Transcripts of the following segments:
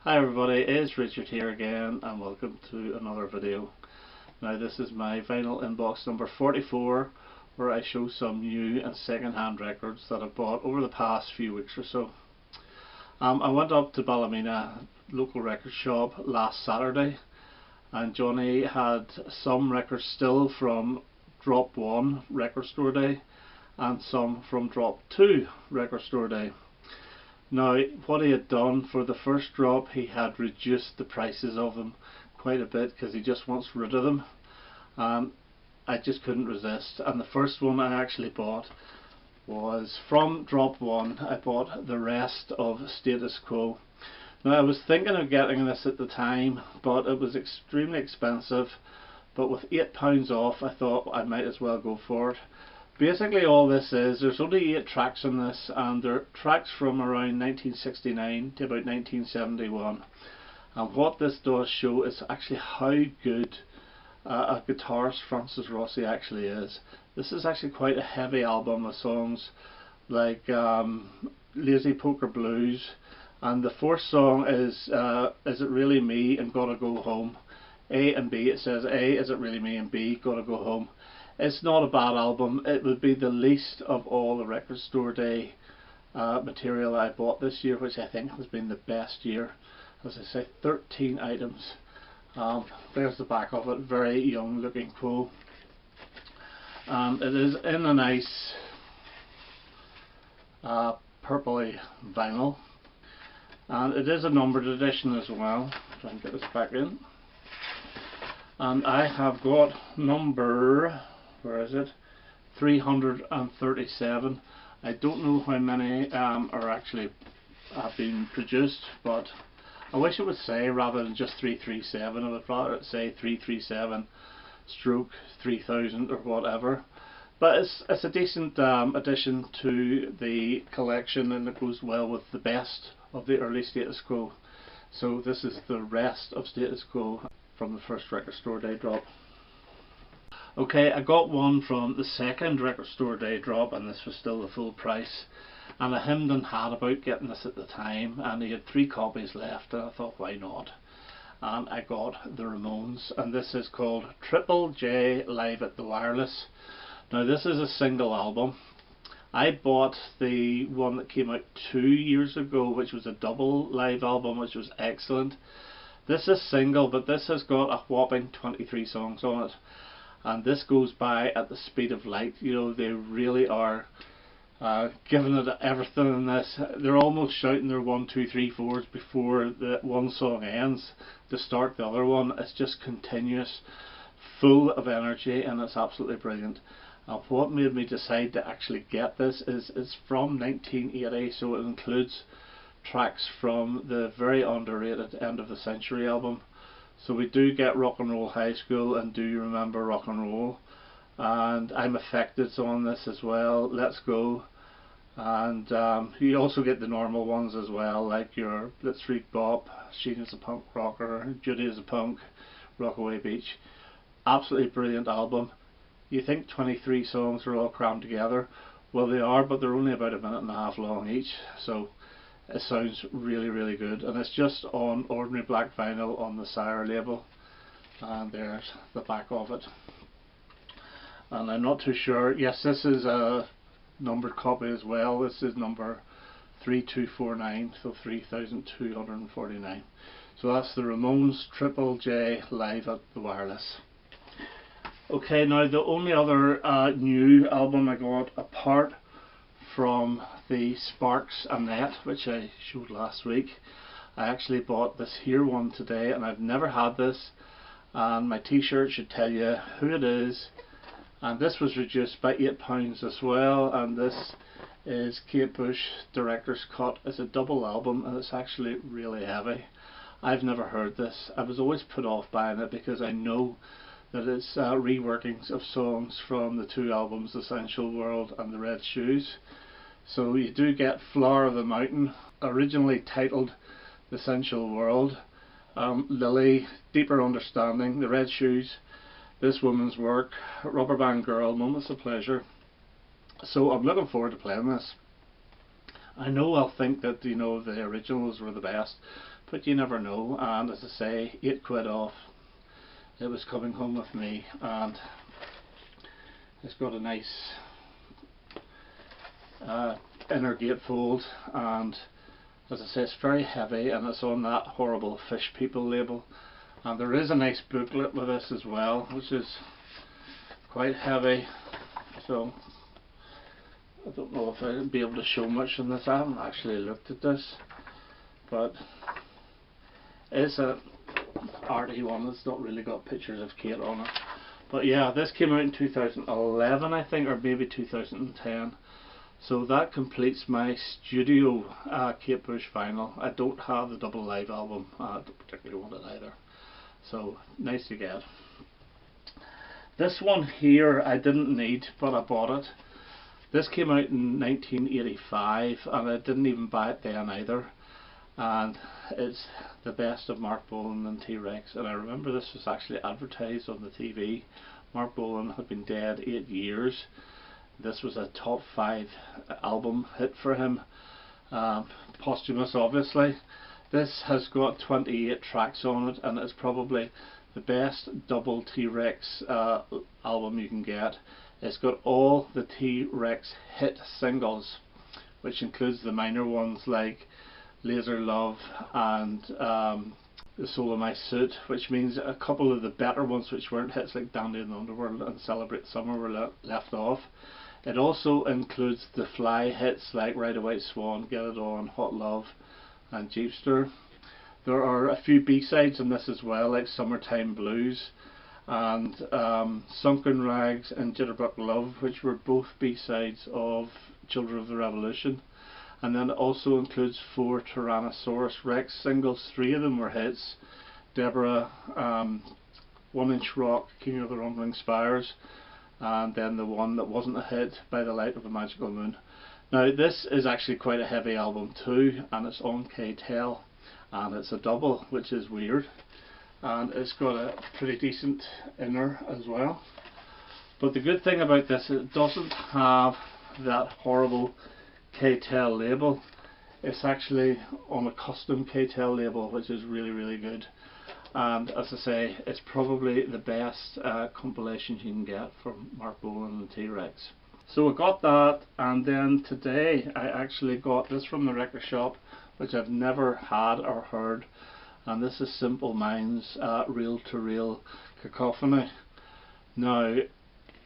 Hi everybody, it's Richard here again and welcome to another video. Now this is my vinyl inbox number 44 where I show some new and second-hand records that I've bought over the past few weeks or so. I went up to Ballymena local record shop last Saturday and Johnny had some records still from Drop 1 record store day and some from Drop 2 record store day. Now what he had done for the first drop, he had reduced the prices of them quite a bit because he just wants rid of them. I just couldn't resist, and the first one I actually bought was from Drop 1. I bought the rest of Status Quo. Now I was thinking of getting this at the time, but it was extremely expensive, but with £8 off I thought I might as well go for it. Basically all this is, there's only 8 tracks on this, and they're tracks from around 1969 to about 1971. And what this does show is actually how good a guitarist Francis Rossi actually is. This is actually quite a heavy album of songs like Lazy Poker Blues, and the fourth song is It Really Me and Gotta Go Home. A and B, it says A, Is It Really Me, and B, Gotta Go Home. It's not a bad album. It would be the least of all the record store day material I bought this year, which I think has been the best year. As I say, 13 items. There's the back of it, very young looking quote. It is in a nice purpley vinyl, and it is a numbered edition as well. Try and get this back in. And I have got number, where is it? 337. I don't know how many are actually have been produced, but I wish it would say, rather than just 337, I would rather it say 337 stroke 3000 or whatever. But it's a decent addition to the collection, and it goes well with the best of the early Status Quo. So this is the rest of Status Quo from the first record store day drop. Okay, I got one from the second record store day drop, and this was still the full price. And I hemmed and had about getting this at the time, and he had 3 copies left, and I thought, why not? And I got the Ramones, and this is called Triple J Live at the Wireless. Now this is a single album. I bought the one that came out 2 years ago, which was a double live album, which was excellent. This is single, but this has got a whopping 23 songs on it. And this goes by at the speed of light. You know, they really are giving it everything in this. They're almost shouting their 1, 2, 3, 4s before the one song ends to start the other one. It's just continuous, full of energy, and it's absolutely brilliant. And what made me decide to actually get this is it's from 1980, so it includes tracks from the very underrated End of the Century album. So we do get Rock and Roll High School and Do You Remember Rock and Roll, and I'm Affected's on this as well, Let's Go, and you also get the normal ones as well, like your Blitzkrieg Bop, Sheen is a Punk Rocker, Judy is a Punk, Rockaway Beach. Absolutely brilliant album. You think 23 songs are all crammed together? Well, they are, but they're only about a minute and a half long each, so it sounds really, really good, and it's just on ordinary black vinyl on the Sire label, and there's the back of it. And I'm not too sure, yes, this is a numbered copy as well. This is number 3249, so 3249. So that's the Ramones Triple J Live at the Wireless. Okay, now the only other new album I got, apart from the Sparks Annette, which I showed last week, I actually bought this here one today, and I've never had this, and my t-shirt should tell you who it is. And this was reduced by £8 as well, and this is Kate Bush Director's Cut. It's a double album, and it's actually really heavy. I've never heard this. I was always put off buying it because I know that it's reworkings of songs from the 2 albums, Essential World and The Red Shoes. So you do get Flower of the Mountain, originally titled The Essential World, Lily, Deeper Understanding, The Red Shoes, This Woman's Work, Rubber Band Girl, Moments of Pleasure. So I'm looking forward to playing this. I know I'll think that, you know, the originals were the best, but you never know. And as I say, £8 off. It was coming home with me, and it's got a nice inner gatefold, and as I say, it's very heavy, and it's on that horrible Fish People label. And there is a nice booklet with this as well, which is quite heavy, so I don't know if I'll be able to show much on this. I haven't actually looked at this, but it's a arty one. It's not really got pictures of Kate on it. But yeah, this came out in 2011 I think, or maybe 2010. So that completes my studio Kate Bush vinyl. I don't have the double live album. I don't particularly want it either. So nice to get. This one here I didn't need, but I bought it. This came out in 1985, and I didn't even buy it then either. And it's the best of Mark Bowen and TRex. And I remember this was actually advertised on the TV. Mark Bowen had been dead 8 years. This was a top 5 album hit for him, posthumous obviously. This has got 28 tracks on it, and it's probably the best double TRex album you can get. It's got all the TRex hit singles, which includes the minor ones like Laser Love and The Soul of My Suit, which means a couple of the better ones which weren't hits like Dandy in the Underworld and Celebrate Summer were left off. It also includes the fly hits like Ride a White Swan, Get It On, Hot Love and Jeepster. There are a few B-sides in this as well, like Summertime Blues and Sunken Rags and Jitterbug Love, which were both B-sides of Children of the Revolution. And then it also includes 4 Tyrannosaurus Rex singles. 3 of them were hits: Deborah, 1 Inch Rock, King of the Rumbling Spires, and then the one that wasn't a hit, By the Light of a Magical Moon. Now this is actually quite a heavy album too, and it's on K-Tel, and it's a double, which is weird, and it's got a pretty decent inner as well. But the good thing about this is it doesn't have that horrible K-Tel label. It's actually on a custom K-Tel label, which is really good. And as I say, it's probably the best compilation you can get from Mark Bowen and TRex. So I got that, and then today I actually got this from the record shop, which I've never had or heard, and this is Simple Minds Reel to Reel Cacophony. Now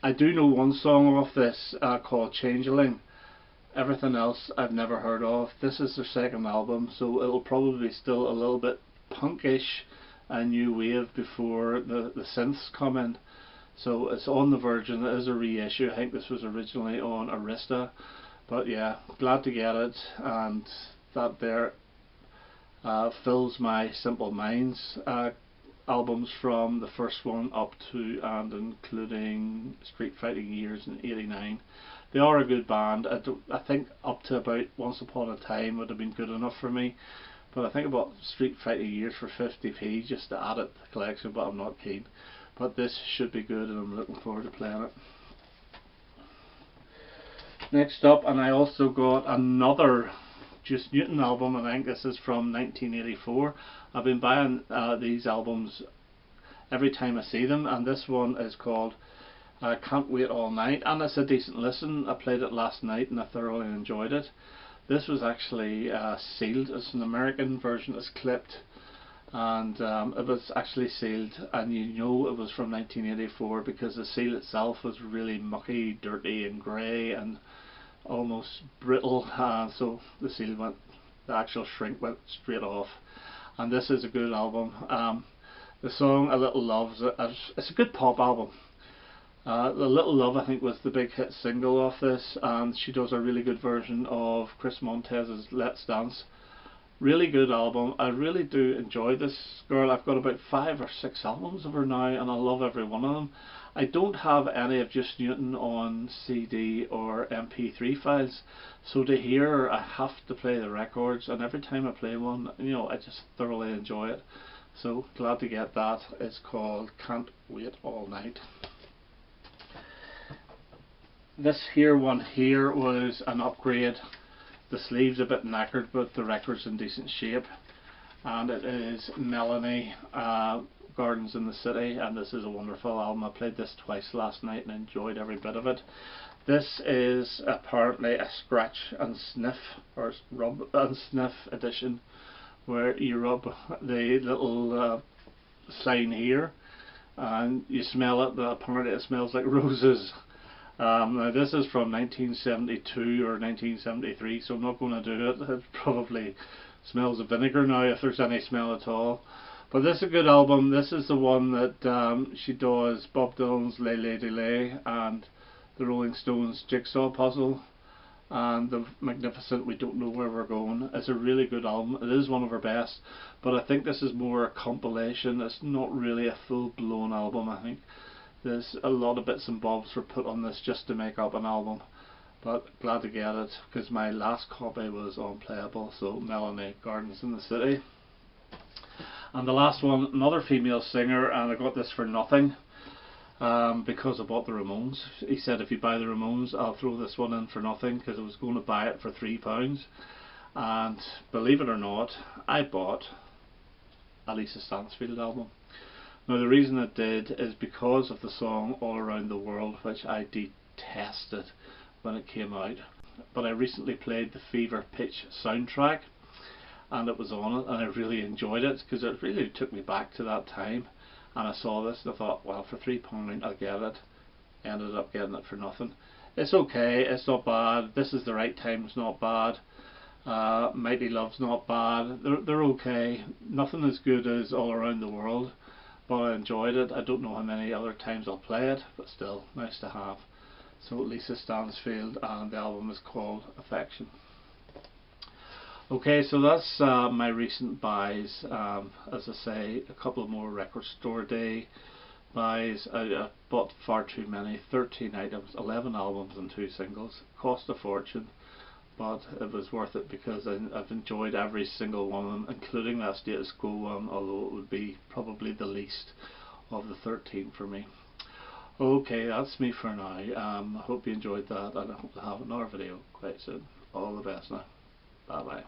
I do know one song off this called Changeling. Everything else I've never heard of. This is their second album, so it'll probably be still a little bit punkish and new wave before the synths come in. So it's on the Virgin. It is a reissue. I think this was originally on R.S.D, but yeah, glad to get it, and that there fills my Simple Minds albums from the first one up to and including Street Fighting Years in '89. They are a good band. I think up to about Once Upon a Time would have been good enough for me, but I think about Street Fighting Years for 50p just to add it to the collection, but I'm not keen. But this should be good, and I'm looking forward to playing it. Next up, and I also got another Juice Newton album, and I think this is from 1984. I've been buying these albums every time I see them, and this one is called Can't Wait All Night, and it's a decent listen. I played it last night and I thoroughly enjoyed it. This was actually sealed. It's an American version. It's clipped, and it was actually sealed, and you know it was from 1984 because the seal itself was really mucky, dirty and grey and almost brittle, so the seal went, the actual shrink went straight off. And this is a good album. The song A Little Love, it's a good pop album. The Little Love I think was the big hit single off this, and she does a really good version of Chris Montez's Let's Dance. Really good album. I really do enjoy this girl. I've got about 5 or 6 albums of her now, and I love every one of them. I don't have any of Juice Newton on CD or MP3 files, so to hear her I have to play the records, and every time I play one, you know, I just thoroughly enjoy it. So glad to get that. It's called Can't Wait All Night. This here one here was an upgrade. the sleeve's a bit knackered, but the record's in decent shape. And it is Melanie Gardens in the City, and this is a wonderful album. I played this twice last night and enjoyed every bit of it. This is apparently a scratch and sniff, or rub and sniff edition, where you rub the little sign here and you smell it, but apparently it smells like roses. Now this is from 1972 or 1973, so I'm not going to do it. It probably smells of vinegar now, if there's any smell at all. But this is a good album. This is the one that she does Bob Dylan's Lay Lady Lay and the Rolling Stones Jigsaw Puzzle and the magnificent We Don't Know Where We're Going. It's a really good album. It is one of her best, but I think this is more a compilation. It's not really a full-blown album. I think there's a lot of bits and bobs were put on this just to make up an album, but glad to get it because my last copy was unplayable. So Melanie Gardens in the City. And the last one, another female singer, and I got this for nothing because I bought the Ramones. He said if you buy the Ramones I'll throw this one in for nothing, because I was going to buy it for £3, and believe it or not, I bought a Lisa Stansfield album. Now the reason I did is because of the song All Around the World, which I detested when it came out, but I recently played the Fever Pitch soundtrack and it was on it, and I really enjoyed it because it really took me back to that time. And I saw this and I thought, well, for £3 I'll get it. Ended up getting it for nothing. It's okay, it's not bad. This Is the Right Time is not bad. Mighty Love's not bad. They're okay. Nothing as good as All Around the World, but I enjoyed it. I don't know how many other times I'll play it, but still, nice to have. So Lisa Stansfield, and the album is called Affection. Okay, so that's my recent buys. As I say, a couple more record store day buys. I bought far too many, 13 items, 11 albums and 2 singles. Cost a fortune, but it was worth it because I've enjoyed every single one of them, including that Status Quo one, although it would be probably the least of the 13 for me. Okay, that's me for now. I hope you enjoyed that, and I hope to have another video quite soon. All the best now. Bye bye.